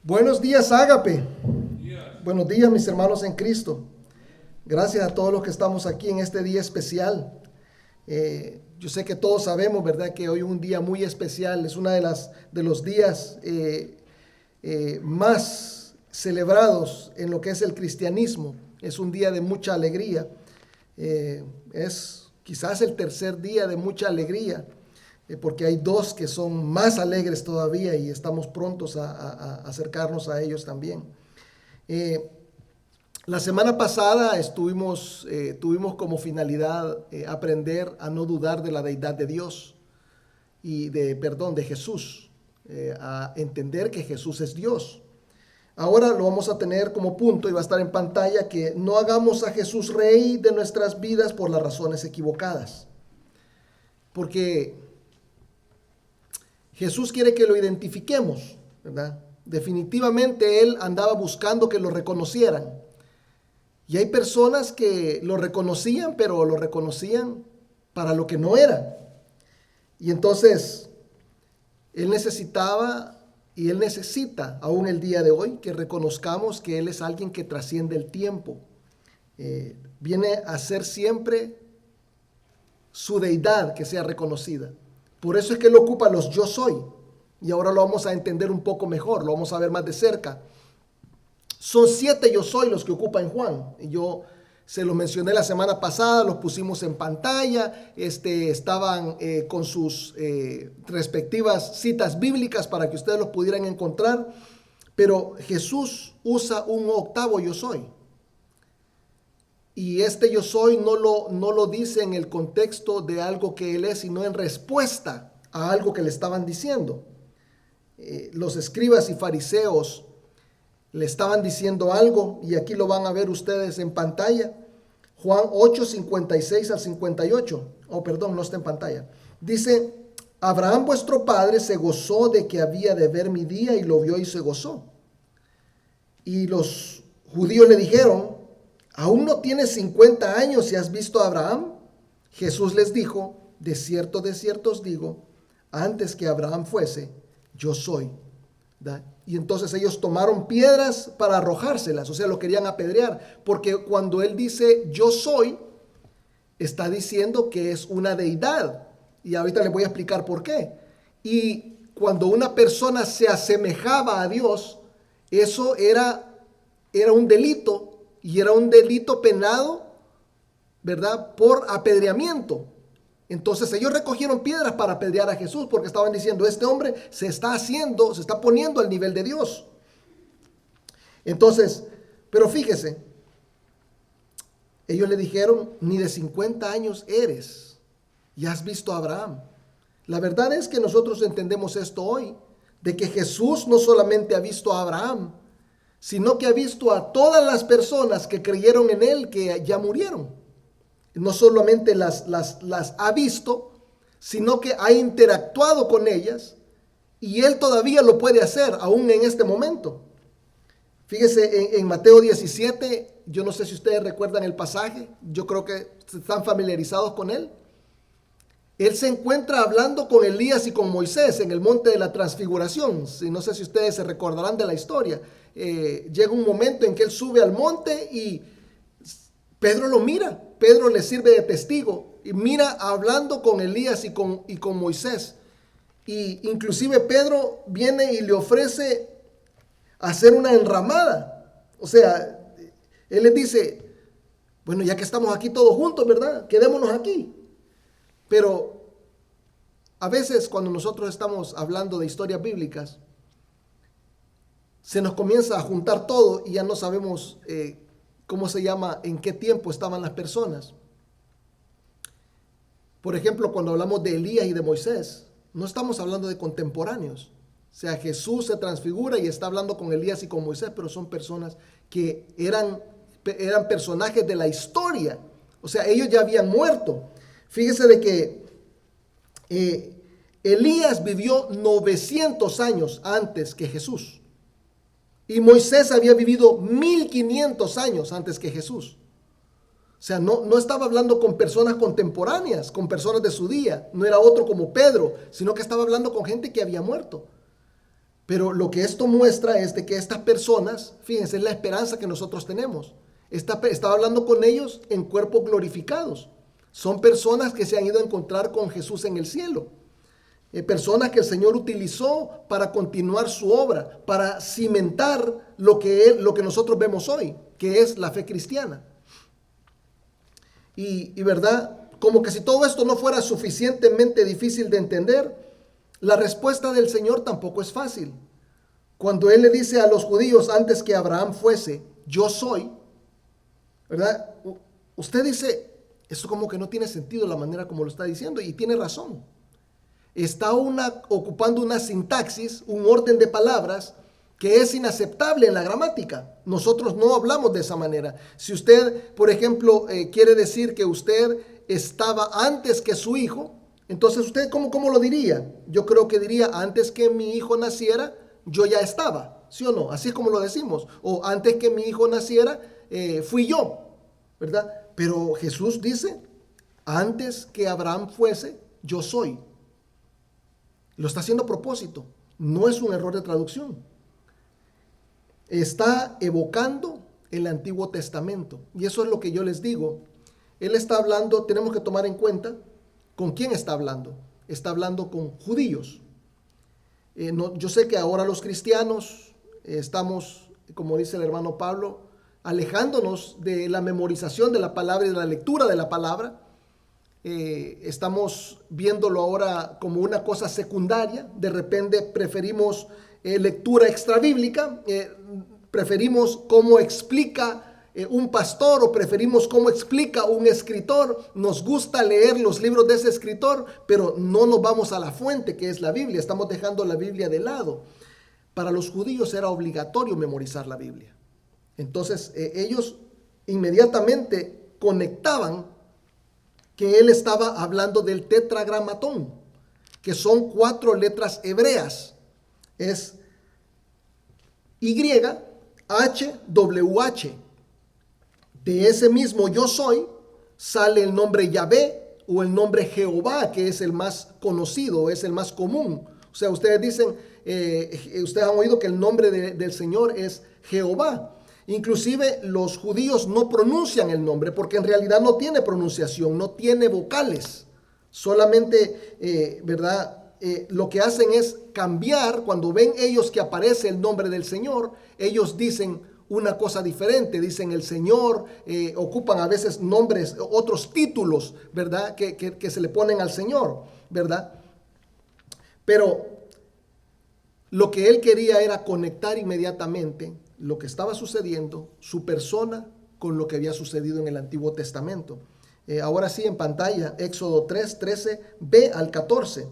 Buenos días, Ágape. Buenos días, mis hermanos en Cristo. Gracias a todos los que estamos aquí en este día especial. Yo sé que todos sabemos, ¿verdad?, que hoy es un día muy especial. Es uno de los días más celebrados en lo que es el cristianismo. Es un día de mucha alegría. Es quizás el tercer día de mucha alegría, porque hay dos que son más alegres todavía y estamos prontos a acercarnos a ellos también. La semana pasada tuvimos como finalidad aprender a no dudar de la deidad de Dios y de Jesús, a entender que Jesús es Dios. Ahora lo vamos a tener como punto y va a estar en pantalla: que no hagamos a Jesús rey de nuestras vidas por las razones equivocadas. Porque Jesús quiere que lo identifiquemos, ¿verdad? Definitivamente Él andaba buscando que lo reconocieran. Y hay personas que lo reconocían, pero lo reconocían para lo que no era. Y entonces Él necesitaba y Él necesita aún el día de hoy que reconozcamos que Él es alguien que trasciende el tiempo. Viene a ser siempre su deidad que sea reconocida. Por eso es que Él ocupa los yo soy. Y ahora lo vamos a entender un poco mejor, lo vamos a ver más de cerca. Son 7 yo soy los que ocupa en Juan. Y yo se los mencioné la semana pasada, los pusimos en pantalla. Estaban con sus respectivas citas bíblicas para que ustedes los pudieran encontrar. Pero Jesús usa un octavo yo soy. Y este yo soy no lo dice en el contexto de algo que Él es, sino en respuesta a algo que le estaban diciendo. Los escribas y fariseos le estaban diciendo algo, y aquí lo van a ver ustedes en pantalla. Juan 8, 56 al 58. Perdón, no está en pantalla. Dice: Abraham vuestro padre se gozó de que había de ver mi día, y lo vio y se gozó. Y los judíos le dijeron: ¿aún no tienes 50 años y has visto a Abraham? Jesús les dijo: de cierto os digo, antes que Abraham fuese, yo soy. ¿Da? Y entonces ellos tomaron piedras para arrojárselas, o sea, lo querían apedrear, porque cuando Él dice yo soy, está diciendo que es una deidad. Y ahorita les voy a explicar por qué. Y cuando una persona se asemejaba a Dios, eso era un delito, y era un delito penado, ¿verdad?, por apedreamiento. Entonces ellos recogieron piedras para apedrear a Jesús, porque estaban diciendo: este hombre se está poniendo al nivel de Dios. Entonces, pero fíjese, ellos le dijeron: ni de 50 años eres y has visto a Abraham. La verdad es que nosotros entendemos esto hoy, de que Jesús no solamente ha visto a Abraham, sino que ha visto a todas las personas que creyeron en Él, que ya murieron. No solamente las ha visto, sino que ha interactuado con ellas, y Él todavía lo puede hacer aún en este momento. Fíjese en Mateo 17, yo no sé si ustedes recuerdan el pasaje, yo creo que están familiarizados con él. Él se encuentra hablando con Elías y con Moisés en el monte de la transfiguración. No sé si ustedes se recordarán de la historia. Llega un momento en que él sube al monte y Pedro lo mira. Pedro le sirve de testigo y mira hablando con Elías y con Moisés. Y inclusive Pedro viene y le ofrece hacer una enramada. O sea, él les dice: bueno, ya que estamos aquí todos juntos, ¿verdad?, quedémonos aquí. Pero a veces cuando nosotros estamos hablando de historias bíblicas, se nos comienza a juntar todo y ya no sabemos en qué tiempo estaban las personas. Por ejemplo, cuando hablamos de Elías y de Moisés, no estamos hablando de contemporáneos. O sea, Jesús se transfigura y está hablando con Elías y con Moisés, pero son personas que eran personajes de la historia. O sea, ellos ya habían muerto. Fíjese de que Elías vivió 900 años antes que Jesús. Y Moisés había vivido 1500 años antes que Jesús. O sea, no estaba hablando con personas contemporáneas, con personas de su día. No era otro como Pedro, sino que estaba hablando con gente que había muerto. Pero lo que esto muestra es de que estas personas, fíjense, es la esperanza que nosotros tenemos. Estaba hablando con ellos en cuerpos glorificados. Son personas que se han ido a encontrar con Jesús en el cielo. Personas que el Señor utilizó para continuar su obra, para cimentar lo que nosotros vemos hoy, que es la fe cristiana. Y verdad, como que si todo esto no fuera suficientemente difícil de entender, la respuesta del Señor tampoco es fácil. Cuando Él le dice a los judíos antes que Abraham fuese, yo soy, ¿verdad? Usted dice, esto como que no tiene sentido la manera como lo está diciendo, y tiene razón. Está ocupando una sintaxis, un orden de palabras que es inaceptable en la gramática. Nosotros no hablamos de esa manera. Si usted, por ejemplo, quiere decir que usted estaba antes que su hijo, entonces usted, ¿cómo lo diría? Yo creo que diría, antes que mi hijo naciera, yo ya estaba, ¿sí o no? Así es como lo decimos. O antes que mi hijo naciera, fui yo, ¿verdad? Pero Jesús dice, antes que Abraham fuese, yo soy. Lo está haciendo a propósito. No es un error de traducción. Está evocando el Antiguo Testamento. Y eso es lo que yo les digo. Él está hablando, tenemos que tomar en cuenta con quién está hablando. Está hablando con judíos. Yo sé que ahora los cristianos estamos, como dice el hermano Pablo, alejándonos de la memorización de la palabra y de la lectura de la palabra. Estamos viéndolo ahora como una cosa secundaria. De repente preferimos lectura extrabíblica, preferimos cómo explica un pastor o preferimos cómo explica un escritor. Nos gusta leer los libros de ese escritor, pero no nos vamos a la fuente que es la Biblia. Estamos dejando la Biblia de lado. Para los judíos era obligatorio memorizar la Biblia. Entonces ellos inmediatamente conectaban que él estaba hablando del tetragramatón, que son 4 letras hebreas. Es YHWH. De ese mismo yo soy sale el nombre Yahvé o el nombre Jehová, que es el más conocido, es el más común. O sea, ustedes dicen, ustedes han oído que el nombre del Señor es Jehová. Inclusive los judíos no pronuncian el nombre porque en realidad no tiene pronunciación, no tiene vocales. Solamente, ¿verdad? Lo que hacen es cambiar. Cuando ven ellos que aparece el nombre del Señor, ellos dicen una cosa diferente, dicen el Señor, ocupan a veces nombres, otros títulos, ¿verdad? Que se le ponen al Señor, ¿verdad? Pero lo que él quería era conectar inmediatamente lo que estaba sucediendo, su persona, con lo que había sucedido en el Antiguo Testamento. Ahora sí, en pantalla, Éxodo 3, 13b al 14.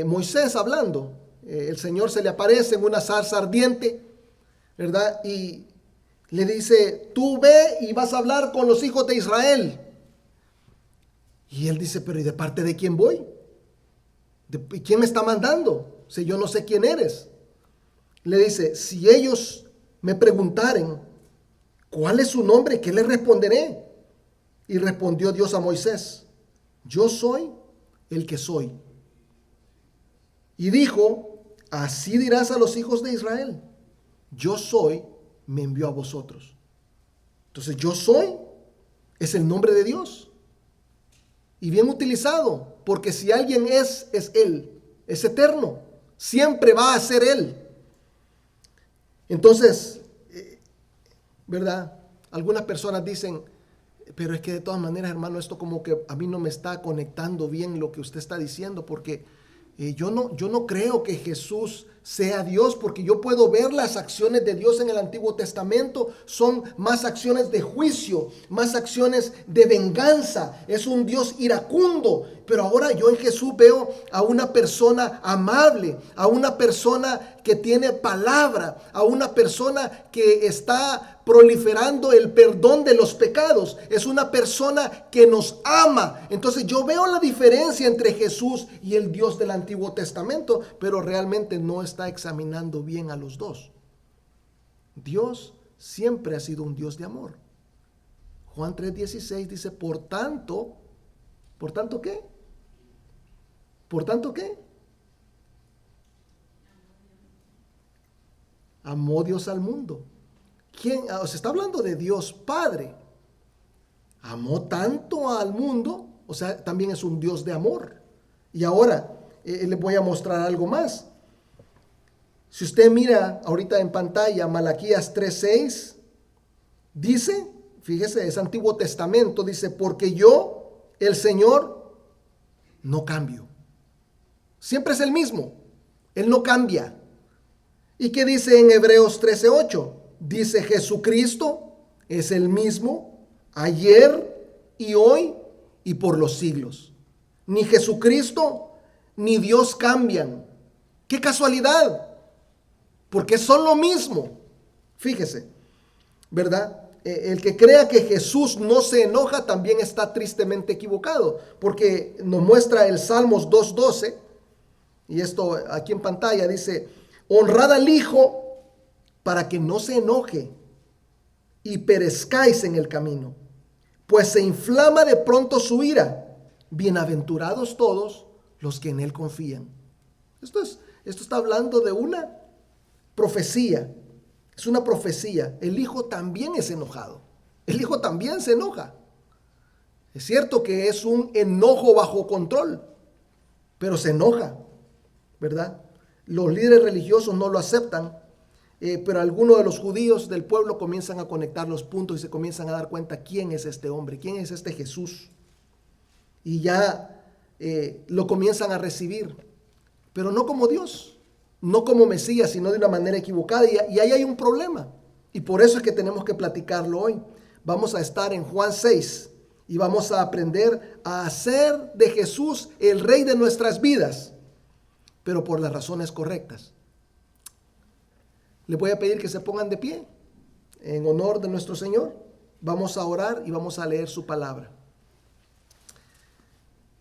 Moisés hablando, el Señor se le aparece en una zarza ardiente, ¿verdad? Y le dice, tú ve y vas a hablar con los hijos de Israel. Y él dice, pero ¿y de parte de quién voy? ¿Y quién me está mandando? Si yo no sé quién eres. Le dice, si ellos me preguntaren cuál es su nombre, ¿qué les responderé? Y respondió Dios a Moisés, yo soy el que soy. Y dijo, así dirás a los hijos de Israel, yo soy, me envió a vosotros. Entonces, yo soy es el nombre de Dios. Y bien utilizado, porque si alguien es Él, es eterno, siempre va a ser Él. Entonces, ¿verdad? Algunas personas dicen, pero es que de todas maneras, hermano, esto como que a mí no me está conectando bien lo que usted está diciendo, porque yo no creo que Jesús sea Dios, porque yo puedo ver las acciones de Dios en el Antiguo Testamento, son más acciones de juicio, más acciones de venganza, es un Dios iracundo, pero ahora yo en Jesús veo a una persona amable, a una persona que tiene palabra, a una persona que está proliferando el perdón de los pecados, es una persona que nos ama. Entonces yo veo la diferencia entre Jesús y el Dios del Antiguo Testamento, pero realmente no está examinando bien a los dos. Dios siempre ha sido un Dios de amor. Juan 3:16 dice, ¿por tanto qué? ¿Por tanto qué? amó Dios al mundo. ¿Quién? Se está hablando de Dios Padre. Amó tanto al mundo, o sea, también es un Dios de amor. Y ahora les voy a mostrar algo más. Si usted mira ahorita en pantalla Malaquías 3:6, dice, fíjese, es Antiguo Testamento, dice, porque yo, el Señor, no cambio. Siempre es el mismo, Él no cambia. ¿Y qué dice en Hebreos 13:8? Dice, Jesucristo es el mismo ayer y hoy y por los siglos. Ni Jesucristo ni Dios cambian. ¡Qué casualidad! Porque son lo mismo. Fíjese, ¿verdad? El que crea que Jesús no se enoja también está tristemente equivocado, porque nos muestra el Salmos 2:12, y esto aquí en pantalla dice, honrad al Hijo para que no se enoje y perezcáis en el camino, pues se inflama de pronto su ira. Bienaventurados todos los que en Él confían. Esto está hablando de una profecía. Es una profecía. El Hijo también es enojado. El Hijo también se enoja. Es cierto que es un enojo bajo control, pero se enoja, ¿verdad? Los líderes religiosos no lo aceptan, pero algunos de los judíos del pueblo comienzan a conectar los puntos y se comienzan a dar cuenta quién es este hombre, quién es este Jesús. Y ya lo comienzan a recibir, pero no como Dios, no como Mesías, sino de una manera equivocada. Y ahí hay un problema. Y por eso es que tenemos que platicarlo hoy. Vamos a estar en Juan 6 y vamos a aprender a hacer de Jesús el Rey de nuestras vidas, pero por las razones correctas. Les voy a pedir que se pongan de pie en honor de nuestro Señor. Vamos a orar y vamos a leer su palabra.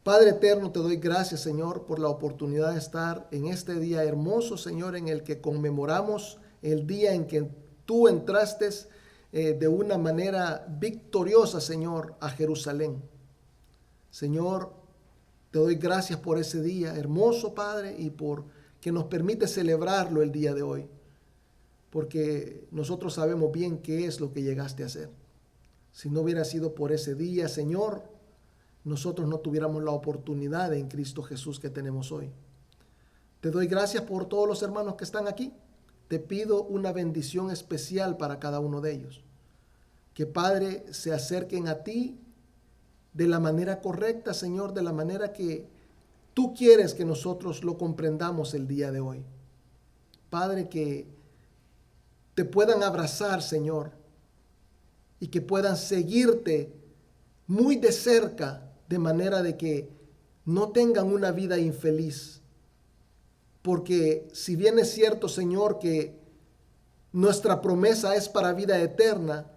Padre eterno, te doy gracias, Señor, por la oportunidad de estar en este día hermoso, Señor, en el que conmemoramos el día en que tú entraste de una manera victoriosa, Señor, a Jerusalén. Señor, te doy gracias por ese día hermoso, Padre, y por que nos permite celebrarlo el día de hoy, porque nosotros sabemos bien qué es lo que llegaste a hacer. Si no hubiera sido por ese día, Señor, nosotros no tuviéramos la oportunidad en Cristo Jesús que tenemos hoy. Te doy gracias por todos los hermanos que están aquí. Te pido una bendición especial para cada uno de ellos. Que, Padre, se acerquen a ti de la manera correcta, Señor, de la manera que tú quieres que nosotros lo comprendamos el día de hoy. Padre, que te puedan abrazar, Señor, y que puedan seguirte muy de cerca, de manera de que no tengan una vida infeliz. Porque si bien es cierto, Señor, que nuestra promesa es para vida eterna,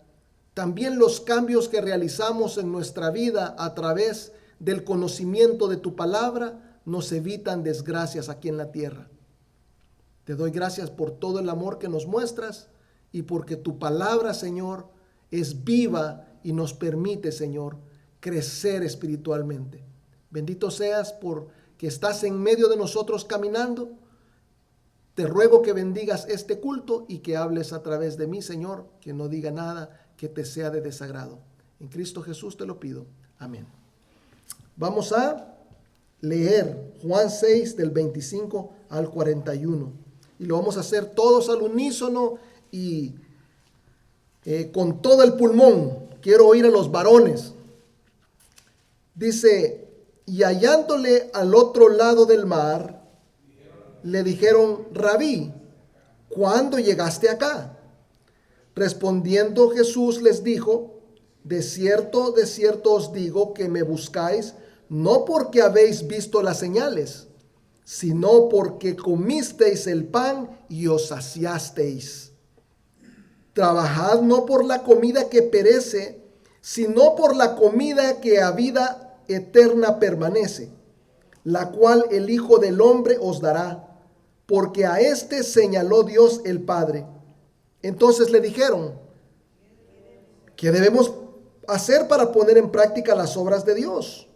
también los cambios que realizamos en nuestra vida a través del conocimiento de tu palabra nos evitan desgracias aquí en la tierra. Te doy gracias por todo el amor que nos muestras y porque tu palabra, Señor, es viva y nos permite, Señor, crecer espiritualmente. Bendito seas porque estás en medio de nosotros caminando. Te ruego que bendigas este culto y que hables a través de mí, Señor, que no diga nada que te sea de desagrado. En Cristo Jesús te lo pido. Amén. Vamos a leer Juan 6 del 25 al 41. Y lo vamos a hacer todos al unísono y con todo el pulmón. Quiero oír a los varones. Dice, y hallándole al otro lado del mar, le dijeron, Rabí, ¿cuándo llegaste acá? Respondiendo Jesús les dijo, de cierto os digo que me buscáis, no porque habéis visto las señales, sino porque comisteis el pan y os saciasteis. Trabajad no por la comida que perece, sino por la comida que a vida eterna permanece, la cual el Hijo del Hombre os dará, porque a éste señaló Dios el Padre. Entonces le dijeron, ¿qué debemos hacer para poner en práctica las obras de Dios?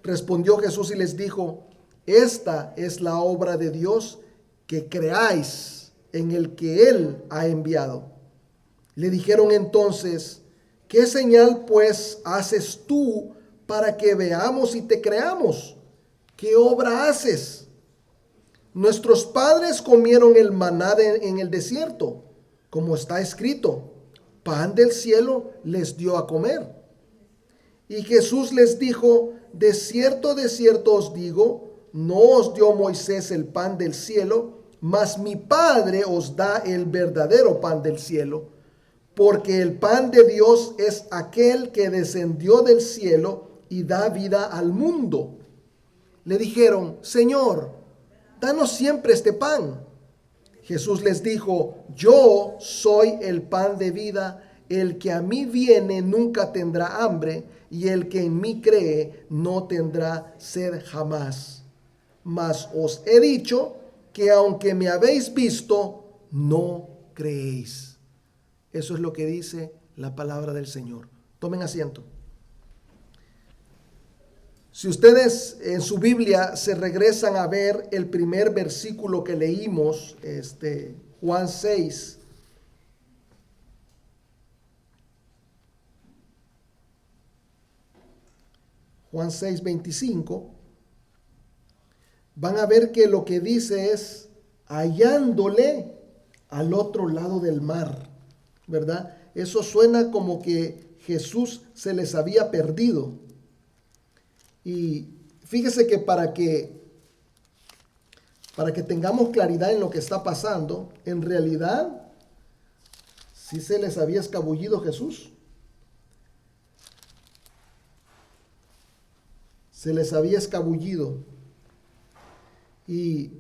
Respondió Jesús y les dijo, esta es la obra de Dios, que creáis en el que Él ha enviado. Le dijeron entonces: ¿qué señal pues haces tú para que veamos y te creamos? ¿Qué obra haces? Nuestros padres comieron el maná en el desierto, como está escrito: pan del cielo les dio a comer. Y Jesús les dijo: de cierto os digo, no os dio Moisés el pan del cielo, mas mi Padre os da el verdadero pan del cielo. Porque el pan de Dios es aquel que descendió del cielo y da vida al mundo. Le dijeron: Señor, danos siempre este pan. Jesús les dijo: yo soy el pan de vida. El que a mí viene nunca tendrá hambre, y el que en mí cree no tendrá sed jamás. Mas os he dicho que aunque me habéis visto, no creéis. Eso es lo que dice la palabra del Señor. Tomen asiento. Si ustedes en su Biblia se regresan a ver el primer versículo que leímos, Juan 6, Juan 6, 25, van a ver que lo que dice es hallándole al otro lado del mar, ¿verdad? Eso suena como que Jesús se les había perdido. Y fíjese que para que tengamos claridad en lo que está pasando, en realidad sí se les había escabullido Jesús. Se les había escabullido. Y,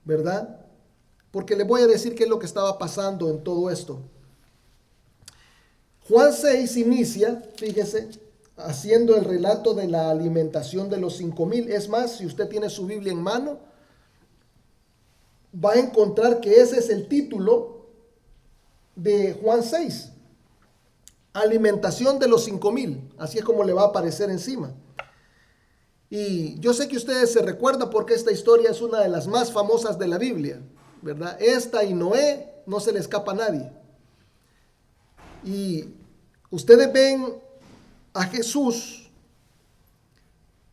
¿verdad? Porque les voy a decir qué es lo que estaba pasando en todo esto. Juan 6 inicia, fíjese, haciendo el relato de la alimentación de los 5,000. Es más, si usted tiene su Biblia en mano, va a encontrar que ese es el título de Juan 6. Alimentación de los 5,000. Así es como le va a aparecer encima. Y yo sé que ustedes se recuerdan porque esta historia es una de las más famosas de la Biblia, ¿verdad? Esta y Noé, no se le escapa a nadie. Y ustedes ven a Jesús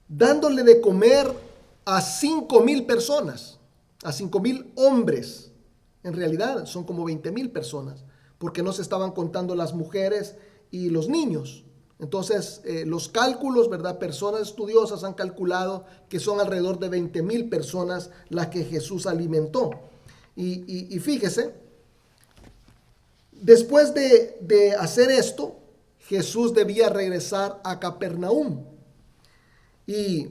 dándole de comer a 5,000 personas, a 5,000 hombres. En realidad son como 20,000 personas, porque no se estaban contando las mujeres y los niños. Entonces, los cálculos, ¿verdad? Personas estudiosas han calculado que son alrededor de 20,000 personas las que Jesús alimentó. Y fíjese, después de hacer esto, Jesús debía regresar a Capernaum. Y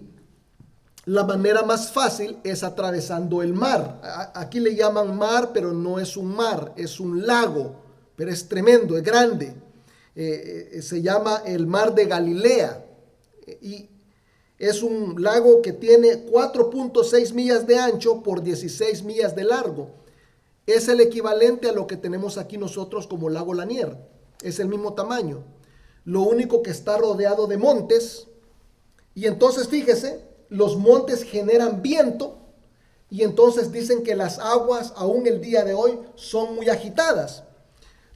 la manera más fácil es atravesando el mar. Aquí le llaman mar, pero no es un mar, es un lago, pero es tremendo, es grande. Se llama el mar de Galilea y es un lago que tiene 4.6 millas de ancho por 16 millas de largo. Es el equivalente a lo que tenemos aquí nosotros como lago Lanier. Es el mismo tamaño. Lo único que está rodeado de montes. Y entonces fíjese, los montes generan viento. Y entonces dicen que las aguas aún el día de hoy son muy agitadas.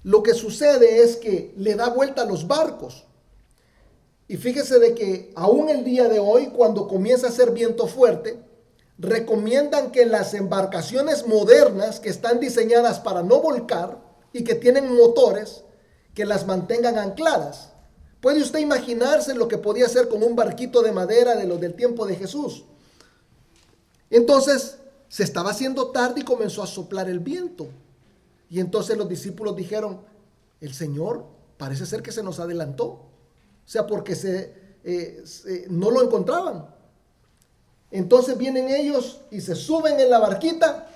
Lo que sucede es que le da vuelta a los barcos. Y fíjese de que aún el día de hoy, cuando comienza a hacer viento fuerte, recomiendan que las embarcaciones modernas que están diseñadas para no volcar y que tienen motores, que las mantengan ancladas. ¿Puede usted imaginarse lo que podía hacer con un barquito de madera de los del tiempo de Jesús? Entonces, se estaba haciendo tarde y comenzó a soplar el viento. Y entonces los discípulos dijeron: el Señor parece ser que se nos adelantó. O sea, porque no lo encontraban. Entonces vienen ellos y se suben en la barquita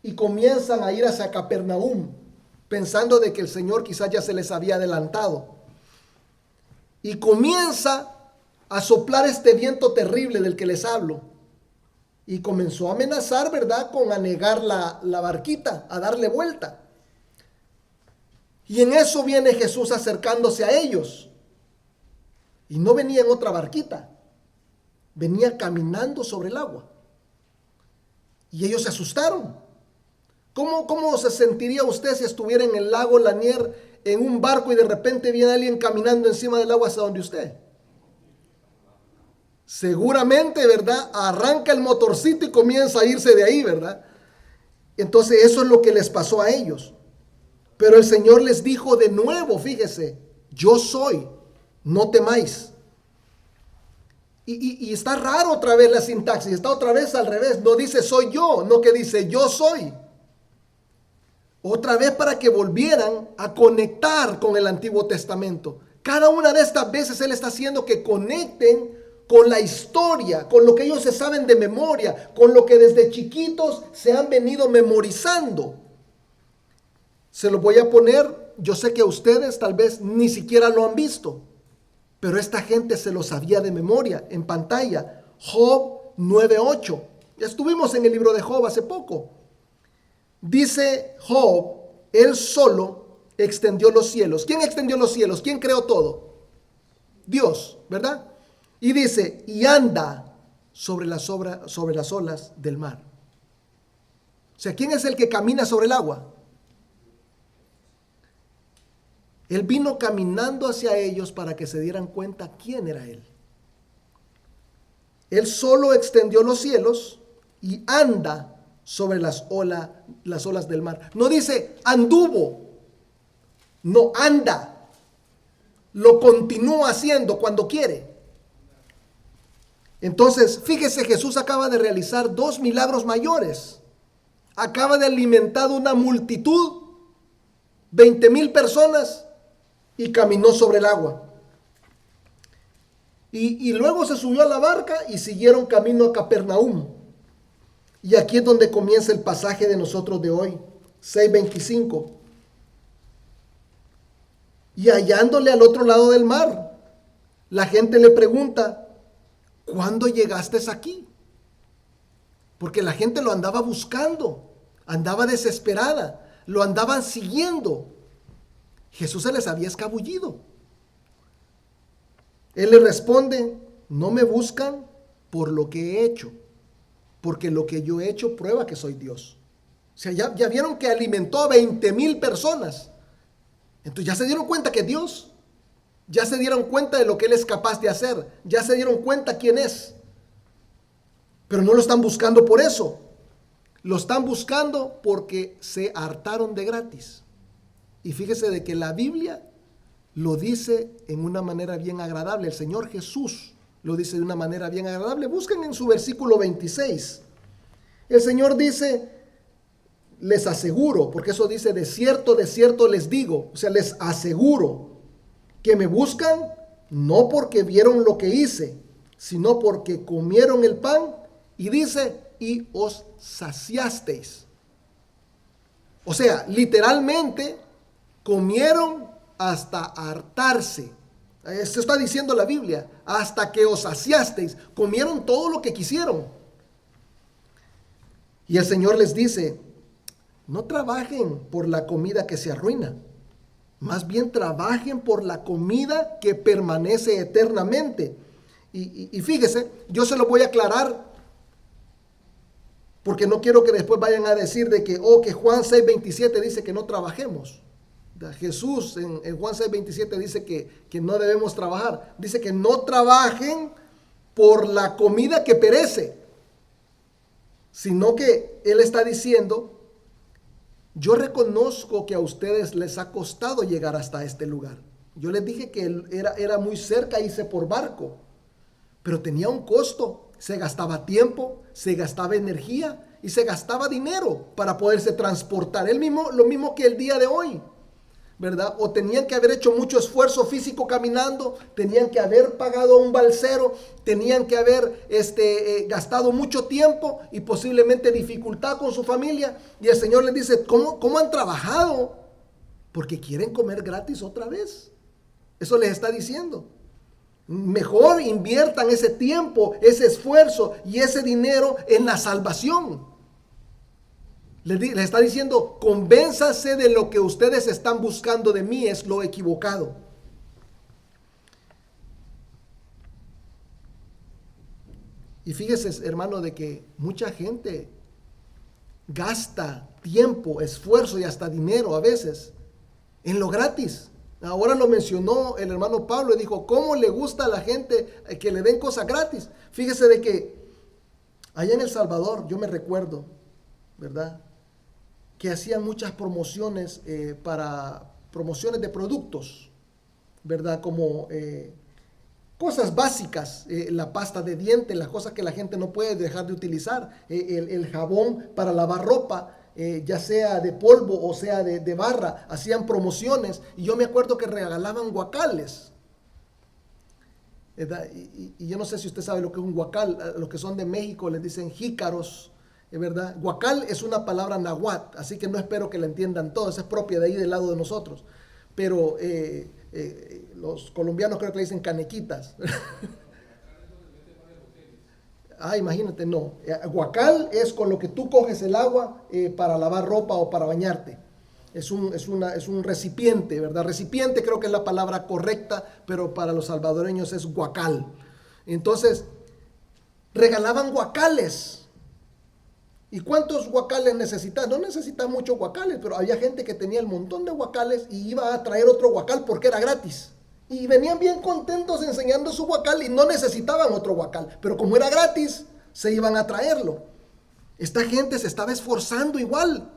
y comienzan a ir hacia Capernaum, pensando de que el Señor quizás ya se les había adelantado. Y comienza a soplar este viento terrible del que les hablo. Y comenzó a amenazar, ¿verdad?, con anegar la barquita, a darle vuelta. Y en eso viene Jesús acercándose a ellos. Y no venía en otra barquita, venía caminando sobre el agua. Y ellos se asustaron, ¿Cómo se sentiría usted si estuviera en el lago Lanier en un barco y de repente viene alguien caminando encima del agua hasta donde usted? Seguramente, ¿verdad? Arranca el motorcito y comienza a irse de ahí, ¿verdad? Entonces eso es lo que les pasó a ellos. Pero el Señor les dijo de nuevo, fíjese, yo soy, no temáis. Y está raro otra vez la sintaxis, está otra vez al revés. No dice soy yo, no que dice yo soy. Otra vez para que volvieran a conectar con el Antiguo Testamento. Cada una de estas veces Él está haciendo que conecten con la historia, con lo que ellos se saben de memoria, con lo que desde chiquitos se han venido memorizando. Se lo voy a poner, yo sé que ustedes tal vez ni siquiera lo han visto, pero esta gente se lo sabía de memoria en pantalla. Job 9:8. Ya estuvimos en el libro de Job hace poco. Dice Job, él solo extendió los cielos. ¿Quién extendió los cielos? ¿Quién creó todo? Dios, ¿verdad? Y dice, y anda sobre las olas del mar. O sea, ¿quién es el que camina sobre el agua? Él vino caminando hacia ellos para que se dieran cuenta quién era Él. Él solo extendió los cielos y anda sobre las olas del mar. No dice anduvo, no anda. Lo continúa haciendo cuando quiere. Entonces, fíjese, Jesús acaba de realizar 2 milagros mayores. Acaba de alimentar una multitud, 20,000 personas, y caminó sobre el agua. Y luego se subió a la barca y siguieron camino a Capernaum. Y aquí es donde comienza el pasaje de nosotros de hoy, 6:25. Y hallándole al otro lado del mar, la gente le pregunta, ¿cuándo llegaste aquí? Porque la gente lo andaba buscando, andaba desesperada, lo andaban siguiendo. Jesús se les había escabullido. Él le responde, no me buscan por lo que he hecho, porque lo que yo he hecho prueba que soy Dios. O sea, ya vieron que alimentó a 20,000 personas. Entonces ya se dieron cuenta que es Dios. Ya se dieron cuenta de lo que Él es capaz de hacer. Ya se dieron cuenta quién es. Pero no lo están buscando por eso. Lo están buscando porque se hartaron de gratis. Y fíjese de que la Biblia lo dice en una manera bien agradable. El Señor Jesús lo dice de una manera bien agradable. Busquen en su versículo 26. El Señor dice, les aseguro, porque eso dice, de cierto les digo. O sea, les aseguro que me buscan no porque vieron lo que hice, sino porque comieron el pan y dice, y os saciasteis. O sea, literalmente comieron hasta hartarse. Esto está diciendo la Biblia, hasta que os saciasteis. Comieron todo lo que quisieron. Y el Señor les dice, no trabajen por la comida que se arruina. Más bien trabajen por la comida que permanece eternamente. Y fíjese, yo se lo voy a aclarar, porque no quiero que después vayan a decir de que, que Juan 6:27 dice que no trabajemos. Jesús en Juan 6:27 dice que no debemos trabajar. Dice que no trabajen por la comida que perece, sino que Él está diciendo, yo reconozco que a ustedes les ha costado llegar hasta este lugar. Yo les dije que era muy cerca irse por barco, pero tenía un costo. Se gastaba tiempo, se gastaba energía y se gastaba dinero para poderse transportar. Lo mismo que el día de hoy, ¿verdad? O tenían que haber hecho mucho esfuerzo físico caminando, tenían que haber pagado a un balsero, tenían que haber gastado mucho tiempo y posiblemente dificultad con su familia. Y el Señor les dice, ¿cómo han trabajado? Porque quieren comer gratis otra vez. Eso les está diciendo. Mejor inviertan ese tiempo, ese esfuerzo y ese dinero en la salvación. Les está diciendo, convénzase de lo que ustedes están buscando de mí es lo equivocado. Y fíjese, hermano, de que mucha gente gasta tiempo, esfuerzo y hasta dinero a veces en lo gratis. Ahora lo mencionó el hermano Pablo y dijo, ¿cómo le gusta a la gente que le den cosas gratis? Fíjese de que allá en El Salvador, yo me recuerdo, ¿verdad?, que hacían muchas promociones para promociones de productos, ¿verdad?, como cosas básicas, la pasta de dientes, las cosas que la gente no puede dejar de utilizar, el jabón para lavar ropa, ya sea de polvo o sea de barra, hacían promociones y yo me acuerdo que regalaban guacales, ¿verdad? Y yo no sé si usted sabe lo que es un guacal. Los que son de México les dicen jícaros, ¿verdad? Guacal es una palabra náhuatl, así que no espero que la entiendan todos, es propia de ahí del lado de nosotros, pero los colombianos creo que le dicen canequitas. Imagínate, no. Guacal es con lo que tú coges el agua para lavar ropa o para bañarte. Es un recipiente, ¿verdad? Recipiente creo que es la palabra correcta, pero para los salvadoreños es guacal. Entonces, regalaban guacales. ¿Y cuántos guacales necesitas? No necesitas muchos guacales, pero había gente que tenía el montón de guacales y iba a traer otro guacal porque era gratis. Y venían bien contentos enseñando su guacal y no necesitaban otro guacal. Pero como era gratis, se iban a traerlo. Esta gente se estaba esforzando igual,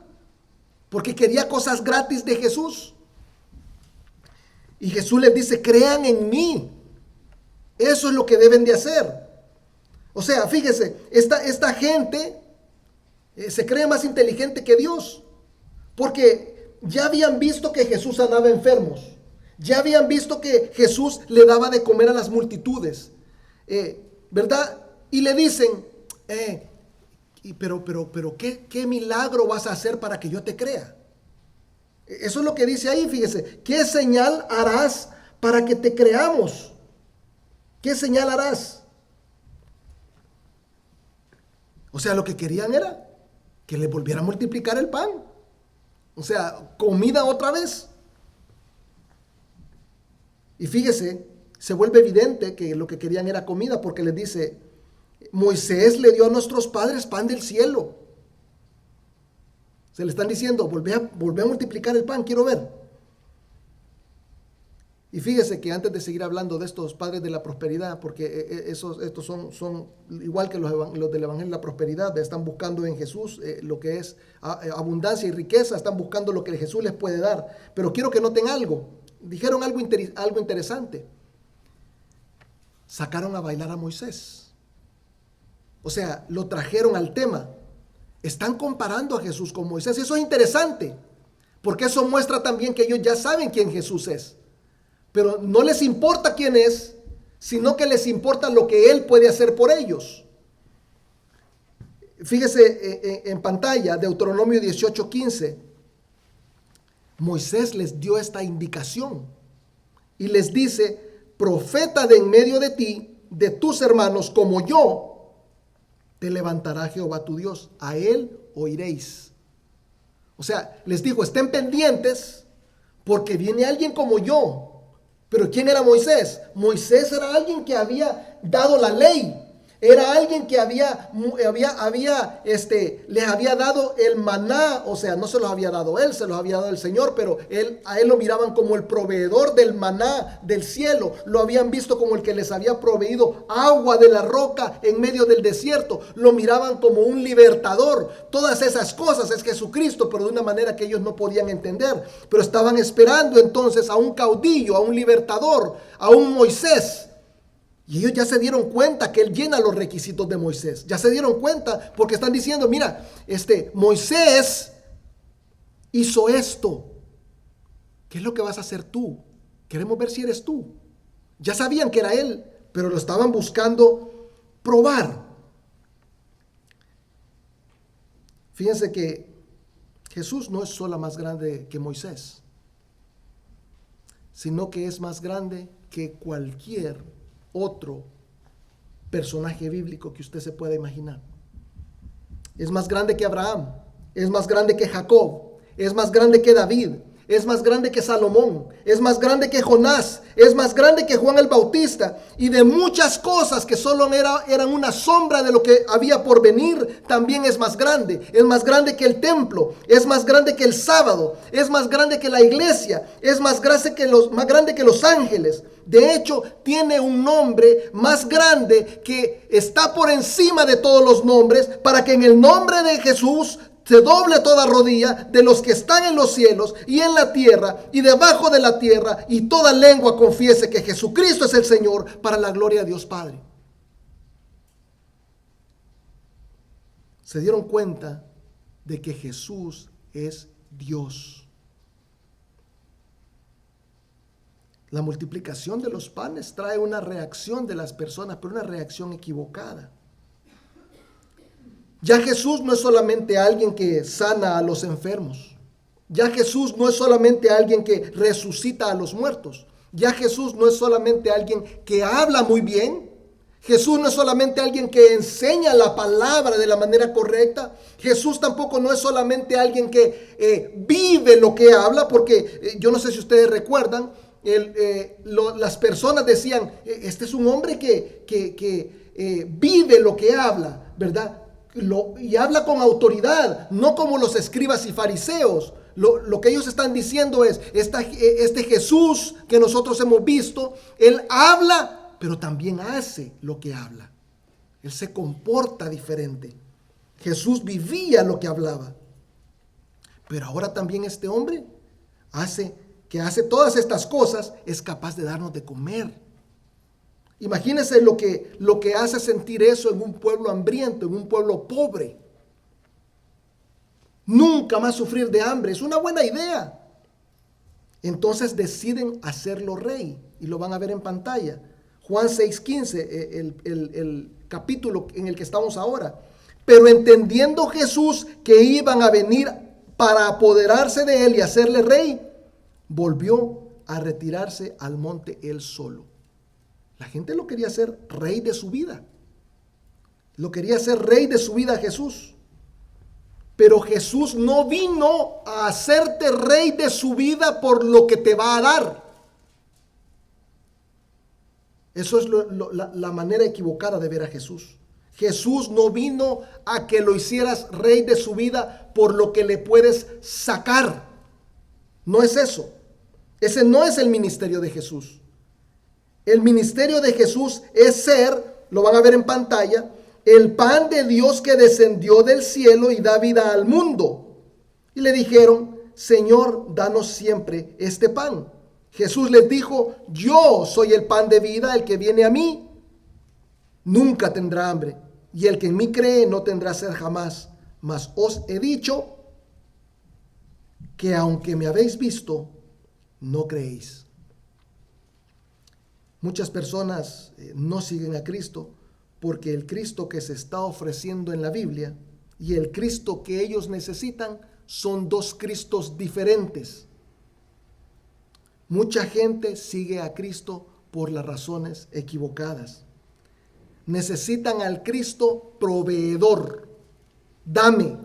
porque quería cosas gratis de Jesús. Y Jesús les dice, crean en mí. Eso es lo que deben de hacer. O sea, fíjese, esta gente se cree más inteligente que Dios, porque ya habían visto que Jesús sanaba enfermos. Ya habían visto que Jesús le daba de comer a las multitudes, ¿verdad? Y le dicen, pero ¿qué milagro vas a hacer para que yo te crea? Eso es lo que dice ahí, fíjese. ¿Qué señal harás para que te creamos? ¿Qué señal harás? O sea, lo que querían era que le volviera a multiplicar el pan. O sea, comida otra vez. Y fíjese, se vuelve evidente que lo que querían era comida, porque les dice, Moisés le dio a nuestros padres pan del cielo. Se le están diciendo, volvé a multiplicar el pan, quiero ver. Y fíjese que antes de seguir hablando de estos padres de la prosperidad, porque estos son igual que los del Evangelio de la Prosperidad, están buscando en Jesús lo que es abundancia y riqueza, están buscando lo que Jesús les puede dar. Pero quiero que noten algo. Dijeron algo interesante. Sacaron a bailar a Moisés. O sea, lo trajeron al tema. Están comparando a Jesús con Moisés. Eso es interesante, porque eso muestra también que ellos ya saben quién Jesús es. Pero no les importa quién es, sino que les importa lo que Él puede hacer por ellos. Fíjese en pantalla, Deuteronomio 18:15. Moisés les dio esta indicación y les dice, profeta de en medio de ti, de tus hermanos, como yo, te levantará Jehová tu Dios, a él oiréis. O sea, les dijo, estén pendientes porque viene alguien como yo. Pero ¿quién era Moisés? Moisés era alguien que había dado la ley. Era alguien que les había dado el maná, o sea, no se los había dado él, se los había dado el Señor, pero a él lo miraban como el proveedor del maná del cielo. Lo habían visto como el que les había proveído agua de la roca en medio del desierto. Lo miraban como un libertador. Todas esas cosas es Jesucristo, pero de una manera que ellos no podían entender. Pero estaban esperando entonces a un caudillo, a un libertador, a un Moisés. Y ellos ya se dieron cuenta que él llena los requisitos de Moisés. Ya se dieron cuenta porque están diciendo, mira, Moisés hizo esto. ¿Qué es lo que vas a hacer tú? Queremos ver si eres tú. Ya sabían que era él, pero lo estaban buscando probar. Fíjense que Jesús no es solo más grande que Moisés, sino que es más grande que cualquier otro personaje bíblico que usted se pueda imaginar. Es más grande que Abraham, es más grande que Jacob, es más grande que David, es más grande que Salomón, es más grande que Jonás, es más grande que Juan el Bautista, y de muchas cosas que solo eran una sombra de lo que había por venir, también es más grande que el templo, es más grande que el sábado, es más grande que la iglesia, es más grande que los ángeles. De hecho, tiene un nombre más grande que está por encima de todos los nombres, para que en el nombre de Jesús se doble toda rodilla de los que están en los cielos y en la tierra y debajo de la tierra, y toda lengua confiese que Jesucristo es el Señor, para la gloria de Dios Padre. Se dieron cuenta de que Jesús es Dios. La multiplicación de los panes trae una reacción de las personas, pero una reacción equivocada. Ya Jesús no es solamente alguien que sana a los enfermos. Ya Jesús no es solamente alguien que resucita a los muertos. Ya Jesús no es solamente alguien que habla muy bien. Jesús no es solamente alguien que enseña la palabra de la manera correcta. Jesús tampoco no es solamente alguien que vive lo que habla, porque yo no sé si ustedes recuerdan, las personas decían, este es un hombre que vive lo que habla, ¿verdad? Y habla con autoridad, no como los escribas y fariseos. Lo que ellos están diciendo es, este Jesús que nosotros hemos visto, Él habla, pero también hace lo que habla. Él se comporta diferente. Jesús vivía lo que hablaba. Pero ahora también este hombre hace todas estas cosas, es capaz de darnos de comer. Imagínense lo que hace sentir eso en un pueblo hambriento, en un pueblo pobre. Nunca más sufrir de hambre, es una buena idea. Entonces deciden hacerlo rey, y lo van a ver en pantalla. Juan 6:15, el capítulo en el que estamos ahora. Pero entendiendo Jesús que iban a venir para apoderarse de él y hacerle rey, volvió a retirarse al monte él solo. La gente lo quería hacer rey de su vida. Lo quería hacer rey de su vida Jesús. Pero Jesús no vino a hacerte rey de su vida por lo que te va a dar. Eso es la manera equivocada de ver a Jesús. Jesús no vino a que lo hicieras rey de su vida por lo que le puedes sacar. No es eso. Ese no es el ministerio de Jesús. El ministerio de Jesús es ser, lo van a ver en pantalla, el pan de Dios que descendió del cielo y da vida al mundo. Y le dijeron, Señor, danos siempre este pan. Jesús les dijo, yo soy el pan de vida, el que viene a mí nunca tendrá hambre, y el que en mí cree no tendrá sed jamás. Mas os he dicho que aunque me habéis visto, no creéis. Muchas personas no siguen a Cristo porque el Cristo que se está ofreciendo en la Biblia y el Cristo que ellos necesitan son dos Cristos diferentes. Mucha gente sigue a Cristo por las razones equivocadas. Necesitan al Cristo proveedor. Dame.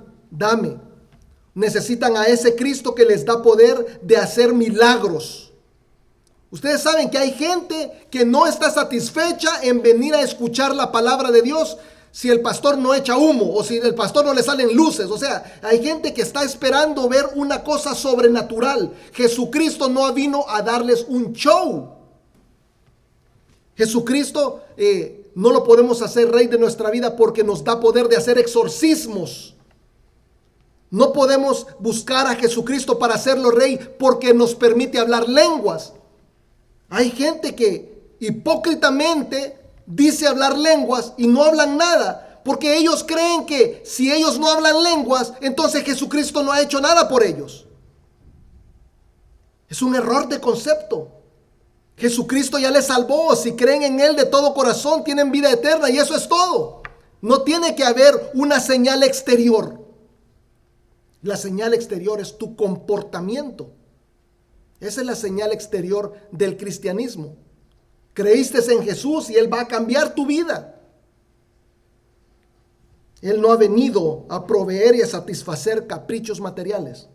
Necesitan a ese Cristo que les da poder de hacer milagros. Ustedes saben que hay gente que no está satisfecha en venir a escuchar la palabra de Dios si el pastor no echa humo o si el pastor no le salen luces. O sea, hay gente que está esperando ver una cosa sobrenatural. Jesucristo no vino a darles un show. Jesucristo no lo podemos hacer rey de nuestra vida porque nos da poder de hacer exorcismos. No podemos buscar a Jesucristo para hacerlo rey porque nos permite hablar lenguas. Hay gente que hipócritamente dice hablar lenguas y no hablan nada, porque ellos creen que si ellos no hablan lenguas, entonces Jesucristo no ha hecho nada por ellos. Es un error de concepto. Jesucristo ya les salvó. Si creen en Él de todo corazón, tienen vida eterna, y eso es todo. No tiene que haber una señal exterior. La señal exterior es tu comportamiento. Esa es la señal exterior del cristianismo. Creíste en Jesús y Él va a cambiar tu vida. Él no ha venido a proveer y a satisfacer caprichos materiales.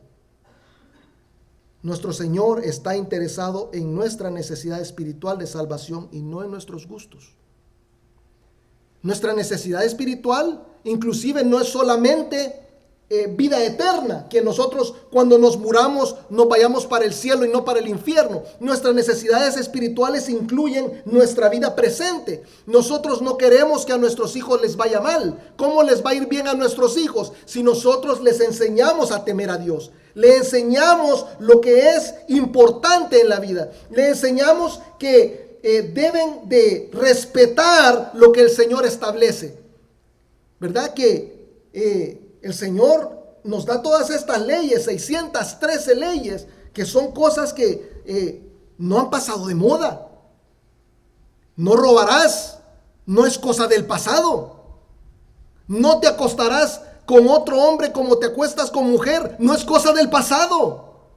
Nuestro Señor está interesado en nuestra necesidad espiritual de salvación y no en nuestros gustos. Nuestra necesidad espiritual inclusive no es solamente vida eterna, que nosotros cuando nos muramos nos vayamos para el cielo y no para el infierno. Nuestras necesidades espirituales incluyen nuestra vida presente. Nosotros no queremos que a nuestros hijos les vaya mal. ¿Cómo les va a ir bien a nuestros hijos si nosotros les enseñamos a temer a Dios? Le enseñamos lo que es importante en la vida. Le enseñamos que deben de respetar lo que el Señor establece. ¿Verdad que el Señor nos da todas estas leyes, 613 leyes, que son cosas que no han pasado de moda? No robarás, no es cosa del pasado. No te acostarás con otro hombre como te acuestas con mujer, no es cosa del pasado.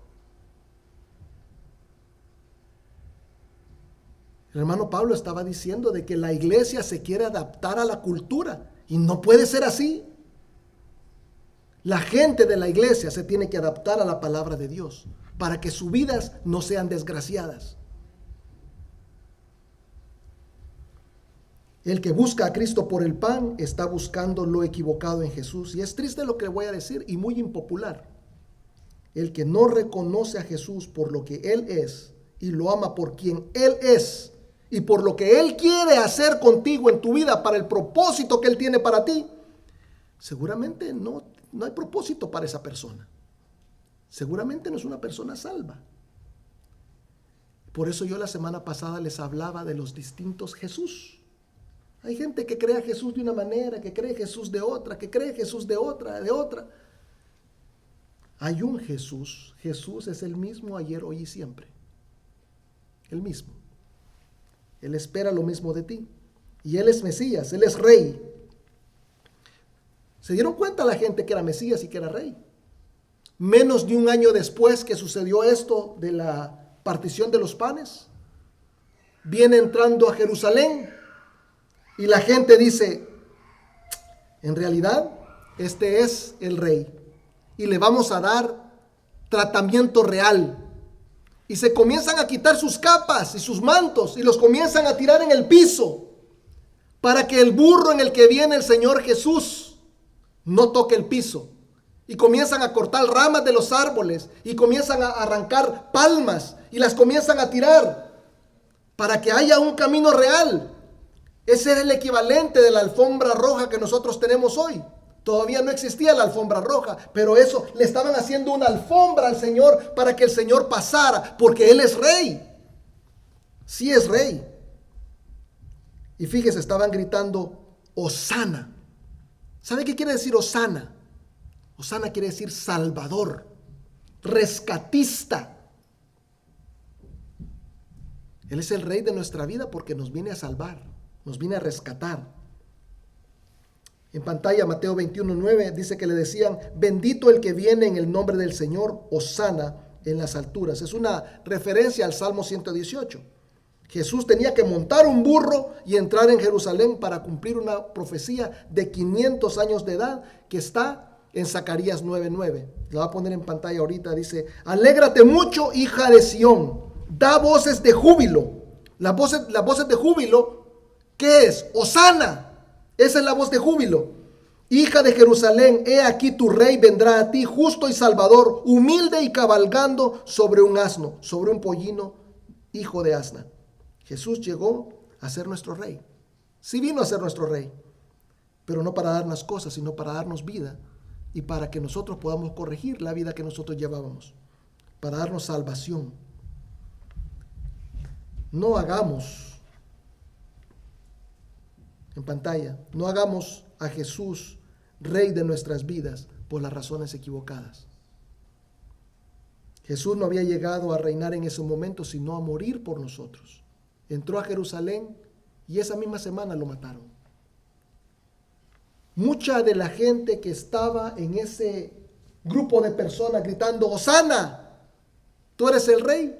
El hermano Pablo estaba diciendo de que la iglesia se quiere adaptar a la cultura y no puede ser así. La gente de la iglesia se tiene que adaptar a la palabra de Dios para que sus vidas no sean desgraciadas. El que busca a Cristo por el pan está buscando lo equivocado en Jesús. Y es triste lo que voy a decir y muy impopular. El que no reconoce a Jesús por lo que Él es y lo ama por quien Él es y por lo que Él quiere hacer contigo en tu vida para el propósito que Él tiene para ti, seguramente no hay propósito para esa persona. Seguramente no es una persona salva. Por eso yo la semana pasada les hablaba de los distintos Jesús. Hay gente que cree a Jesús de una manera, que cree a Jesús de otra, que cree a Jesús de otra. Hay un Jesús. Jesús es el mismo ayer, hoy y siempre. El mismo. Él espera lo mismo de ti. Y Él es Mesías, Él es Rey. ¿Se dieron cuenta la gente que era Mesías y que era Rey? Menos de un año después que sucedió esto de la partición de los panes, viene entrando a Jerusalén y la gente dice, en realidad, este es el Rey y le vamos a dar tratamiento real. Y se comienzan a quitar sus capas y sus mantos y los comienzan a tirar en el piso para que el burro en el que viene el Señor Jesús no toque el piso. Y comienzan a cortar ramas de los árboles y comienzan a arrancar palmas y las comienzan a tirar para que haya un camino real. Ese es el equivalente de la alfombra roja que nosotros tenemos hoy. Todavía no existía la alfombra roja, pero eso, le estaban haciendo una alfombra al Señor para que el Señor pasara, porque Él es Rey. Sí es Rey. Y fíjese, estaban gritando, Hosana. ¿Sabe qué quiere decir Hosana? Hosana quiere decir Salvador, rescatista. Él es el Rey de nuestra vida porque nos viene a salvar, nos viene a rescatar. En pantalla, Mateo 21:9 dice que le decían, bendito el que viene en el nombre del Señor, Hosana en las alturas. Es una referencia al Salmo 118. Jesús tenía que montar un burro y entrar en Jerusalén para cumplir una profecía de 500 años de edad que está en Zacarías 9:9. La va a poner en pantalla ahorita. Dice, alégrate mucho, hija de Sión, da voces de júbilo. Las voces de júbilo, ¿qué es? Hosana. Esa es la voz de júbilo. Hija de Jerusalén, he aquí tu rey vendrá a ti, justo y salvador, humilde y cabalgando sobre un asno, sobre un pollino, hijo de asna. Jesús llegó a ser nuestro rey. Sí vino a ser nuestro rey, pero no para darnos cosas, sino para darnos vida y para que nosotros podamos corregir la vida que nosotros llevábamos, para darnos salvación. No hagamos, en pantalla, no hagamos a Jesús Rey de nuestras vidas por las razones equivocadas. Jesús no había llegado a reinar en ese momento, sino a morir por nosotros. Entró a Jerusalén y esa misma semana lo mataron. Mucha de la gente que estaba en ese grupo de personas gritando, Hosana, tú eres el Rey,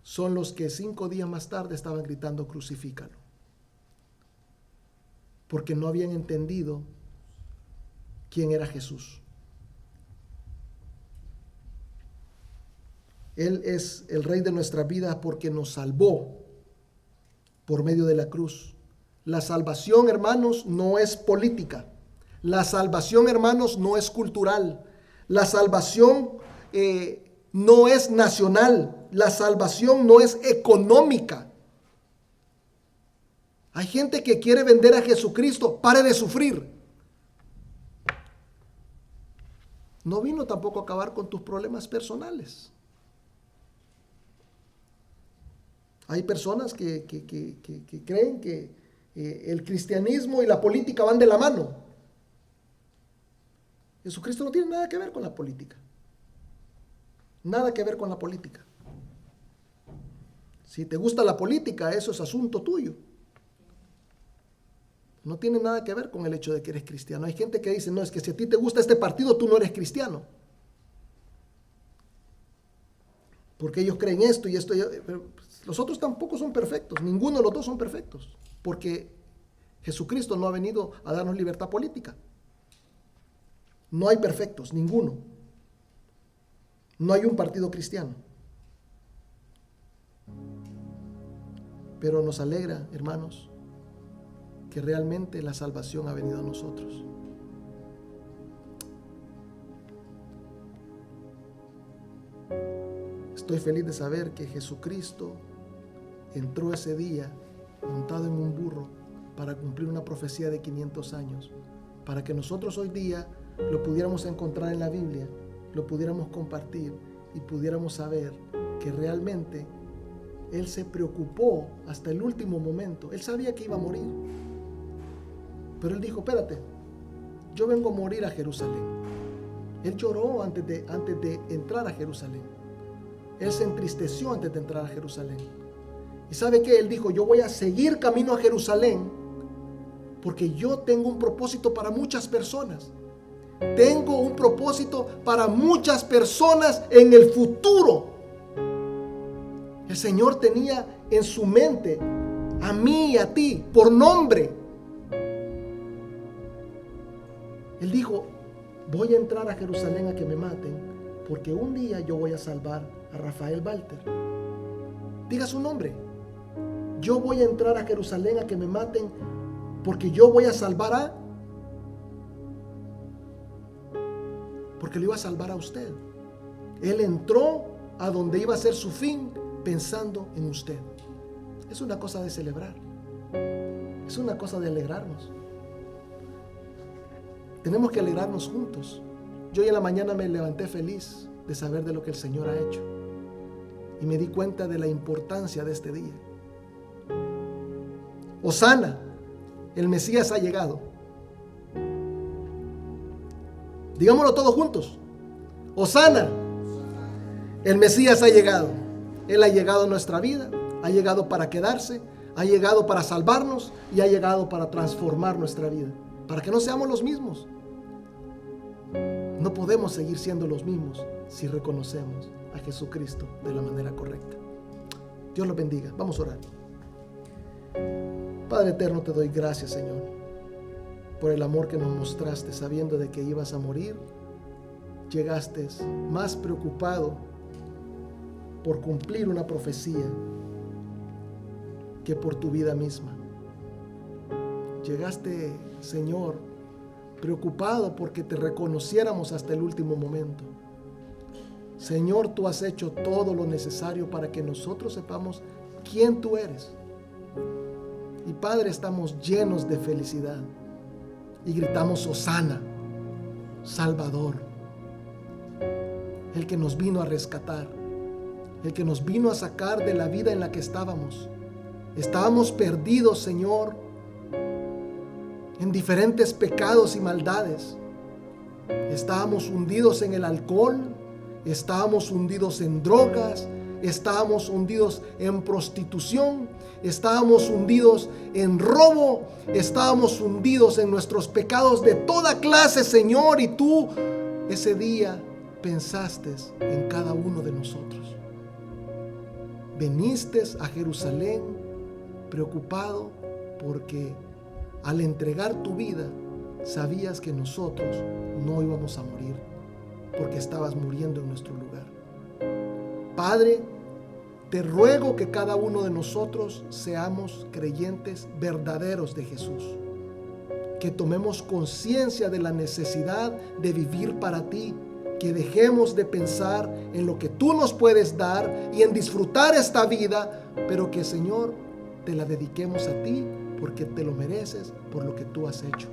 son los que 5 días más tarde estaban gritando, crucifícalo. Porque no habían entendido quién era Jesús. Él es el Rey de nuestra vida porque nos salvó por medio de la cruz. La salvación, hermanos, no es política. La salvación, hermanos, no es cultural. La salvación no es nacional. La salvación no es económica. Hay gente que quiere vender a Jesucristo. Pare de sufrir. No vino tampoco a acabar con tus problemas personales. Hay personas que creen que el cristianismo y la política van de la mano. Jesucristo no tiene nada que ver con la política. Nada que ver con la política. Si te gusta la política, eso es asunto tuyo. No tiene nada que ver con el hecho de que eres cristiano. Hay gente que dice, no, es que si a ti te gusta este partido, tú no eres cristiano. Porque ellos creen esto y esto. Pero los otros tampoco son perfectos. Ninguno de los dos son perfectos. Porque Jesucristo no ha venido a darnos libertad política. No hay perfectos, ninguno. No hay un partido cristiano. Pero nos alegra, hermanos, que realmente la salvación ha venido a nosotros. Estoy feliz de saber que Jesucristo entró ese día montado en un burro para cumplir una profecía de 500 años, para que nosotros hoy día lo pudiéramos encontrar en la Biblia, lo pudiéramos compartir y pudiéramos saber que realmente Él se preocupó hasta el último momento. Él sabía que iba a morir, pero Él dijo, espérate, yo vengo a morir a Jerusalén. Él lloró antes de entrar a Jerusalén. Él se entristeció antes de entrar a Jerusalén. ¿Y sabe qué? Él dijo, yo voy a seguir camino a Jerusalén porque yo tengo un propósito para muchas personas. Tengo un propósito para muchas personas en el futuro. El Señor tenía en su mente a mí y a ti por nombre. Él dijo, voy a entrar a Jerusalén a que me maten porque un día yo voy a salvar a Rafael Walter. Diga su nombre. Yo voy a entrar a Jerusalén a que me maten porque yo voy a salvar a... Porque lo iba a salvar a usted. Él entró a donde iba a ser su fin pensando en usted. Es una cosa de celebrar. Es una cosa de alegrarnos. Tenemos que alegrarnos juntos. Yo hoy en la mañana me levanté feliz de saber de lo que el Señor ha hecho. Y me di cuenta de la importancia de este día. Hosana, el Mesías ha llegado. Digámoslo todos juntos. Hosana, el Mesías ha llegado. Él ha llegado a nuestra vida, ha llegado para quedarse, ha llegado para salvarnos y ha llegado para transformar nuestra vida, para que no seamos los mismos. No podemos seguir siendo los mismos si reconocemos a Jesucristo de la manera correcta. Dios los bendiga. Vamos a orar. Padre eterno, te doy gracias, Señor, por el amor que nos mostraste, sabiendo de que ibas a morir. Llegaste más preocupado por cumplir una profecía que por tu vida misma. Llegaste, Señor, preocupado porque te reconociéramos hasta el último momento. Señor, tú has hecho todo lo necesario para que nosotros sepamos quién tú eres. Y Padre, estamos llenos de felicidad y gritamos Hosana, Salvador, el que nos vino a rescatar, el que nos vino a sacar de la vida en la que estábamos. Estábamos perdidos, Señor, en diferentes pecados y maldades. Estábamos hundidos en el alcohol, estábamos hundidos en drogas, estábamos hundidos en prostitución, estábamos hundidos en robo, estábamos hundidos en nuestros pecados de toda clase, Señor, y tú ese día pensaste en cada uno de nosotros. Viniste a Jerusalén preocupado porque al entregar tu vida sabías que nosotros no íbamos a morir porque estabas muriendo en nuestro lugar. Padre, te ruego que cada uno de nosotros seamos creyentes verdaderos de Jesús, que tomemos conciencia de la necesidad de vivir para ti, que dejemos de pensar en lo que tú nos puedes dar y en disfrutar esta vida, pero que, Señor, te la dediquemos a ti porque te lo mereces por lo que tú has hecho.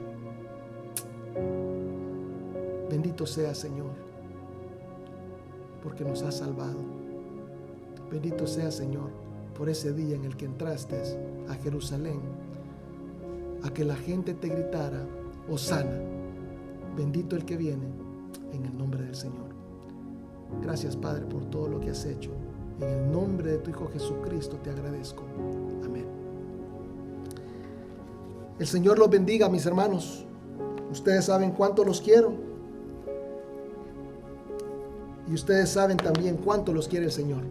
Bendito sea, Señor, porque nos has salvado. Bendito sea, Señor, por ese día en el que entraste a Jerusalén, a que la gente te gritara: Hosana, bendito el que viene en el nombre del Señor. Gracias, Padre, por todo lo que has hecho. En el nombre de tu Hijo Jesucristo te agradezco. Amén. El Señor los bendiga, mis hermanos. Ustedes saben cuánto los quiero. Y ustedes saben también cuánto los quiere el Señor.